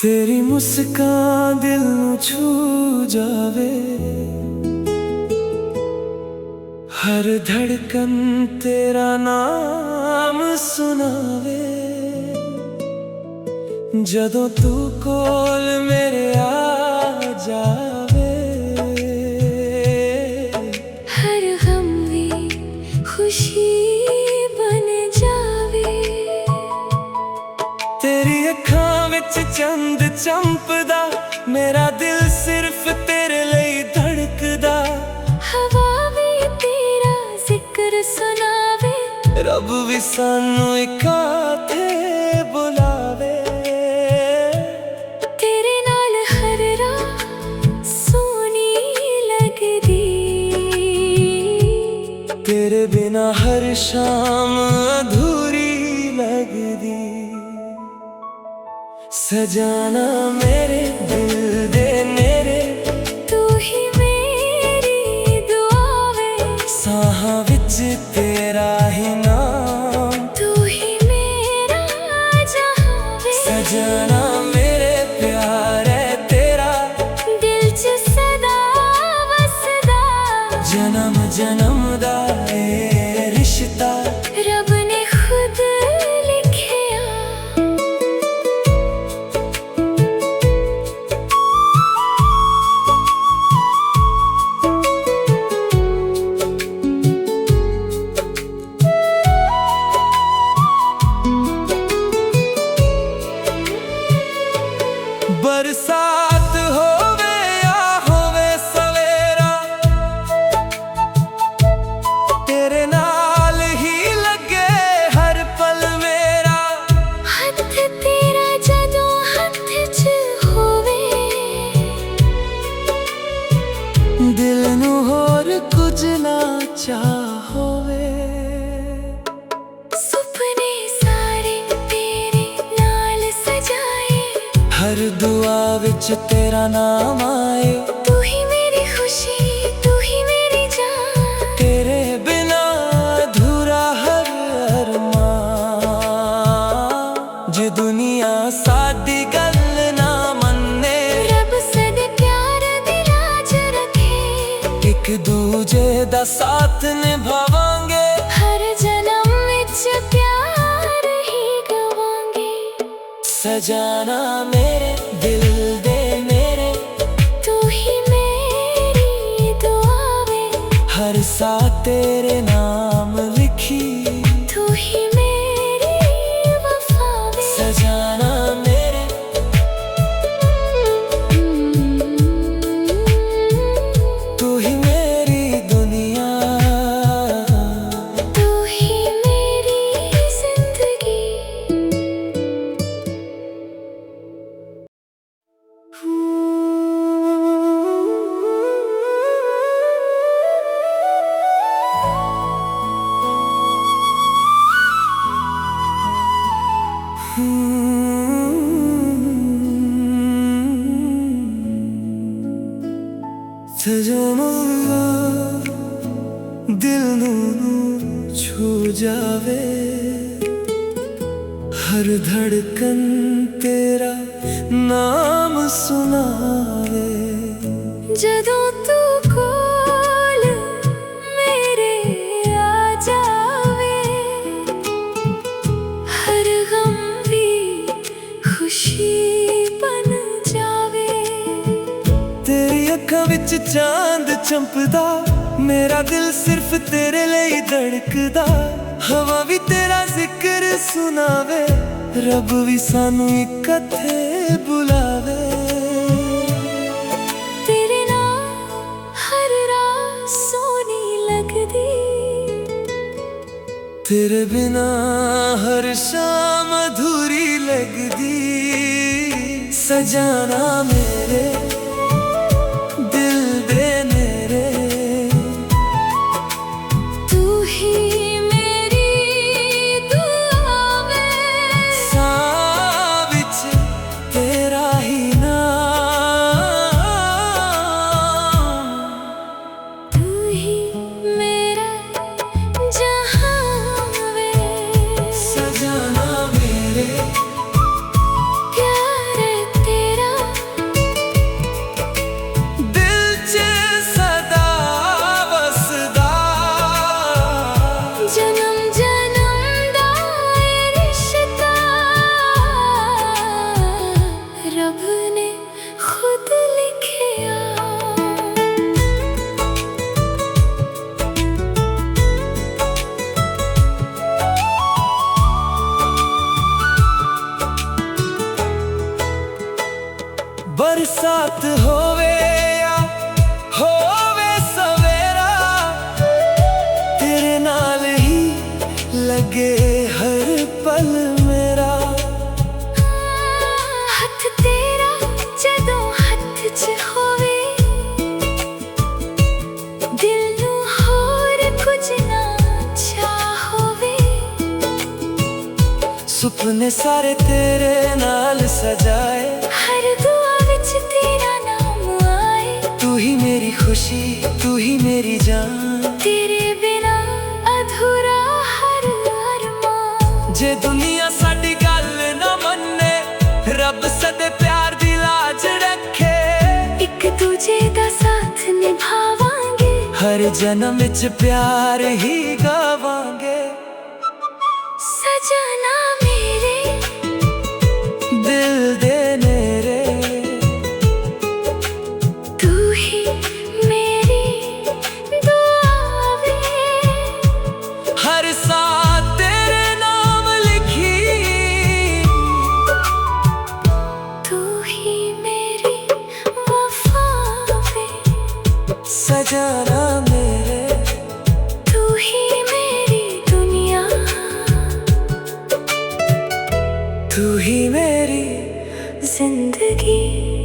तेरी मुस्कान दिल नू छू जावे, हर धड़कन तेरा नाम सुनावे। जदों तू कोल मेरे आ जावे, हर गम भी खुशी बन जावे। तेरी अखां विच चंद चमकदा, मेरा दिल सिर्फ तेरे लिए धड़कदा। हवा भी तेरा जिक्र सुनावे, रब भी सानू इकाथे बुलावे। तेरे नाल हर रात सोनी लगदी, तेरे बिना हर शाम अधूरी लगदी। सजाना मेरे दिल दे नेरे, तू ही मेरी दुआ वे। साहां विच तेरा ही नाम, तू ही मेरा जहां वे। सजाना मेरे प्यार है तेरा, दिल च सदा वसदा। जन्म जन्म दा ए रिश्ता, रब ने खुद लिखिया। बरसात होवे या होवे सवेरा, तेरे नाल ही लगे हर पल मेरा। हथ तेरा जदों हथ च होवे, दिल नू होर कुछ ना चाहोवे। सुपने सारे तेरे नाल सजाए, हर दुआ विच तेरा नाम आए। तू ही मेरी खुशी, तू ही मेरी जान। तेरे बिना अधूरा हर अरमान। जे दुनिया सादी गल ना मन्ने, रब सद प्यार दिला च रखे। एक दूजे दा साथ निभावांगे, हर जन्म विच प्यार ही गवांगे। सजाना मेरे दिल दे मेरे, तू ही मेरी दुआ वे। हर सा तेरे नाम लिखी। तू ही मेरी वफा वे। सजाना मेरे, तू ही मेरी दुनिया, तू ही मेरी जिंदगी। सजना दिल नू छू जावे, हर धड़कन तेरा नाम सुनावे। जदों तू कोल मेरे आ जावे, हर गम भी खुशी बन जावे। तेरी अखां विच चांद चमकदा, मेरा दिल सिर्फ तेरे लिए धड़कदा। हवा भी तेरा जिक्र सुनावे, रब भी सानू इकट्ठे बुलावे। तेरे नाल हर रात सोनी लगदी, तेरे बिना हर शाम अधूरी लगदी। सजाना मेरे दिल दे नेरे, तू ही मेरी दुआ वे। सां विच तेरा ही नाम, तू ही मेरा जहां वे। सजाना मेरे प्यार लगे हर पल मेरा। हथ तेरा जदों हथ च होवे, दिल नू होर कुछ ना चाह होवे। सुपने सारे तेरे नाल सजाए, हर दुआ विच तेरा नाम आए। तू ही मेरी खुशी, तू ही मेरी जान। तेरे बिना अधूरा हर अरमान। जे दुनिया साडी गल ना मन्ने, रब सदे प्यार दी लाज रखे। एक दूजे दा साथ निभावांगे, हर जन्म विच प्यार ही गावांगे। सजना मेरे दिल दे नेरे, तू ही मेरी दुआ वे। हर साथ तेरे नाम लिखी। तू ही मेरी वफा वे। सजना मेरे, तू ही मेरी दुनिया, तू ही मेरी जिंदगी।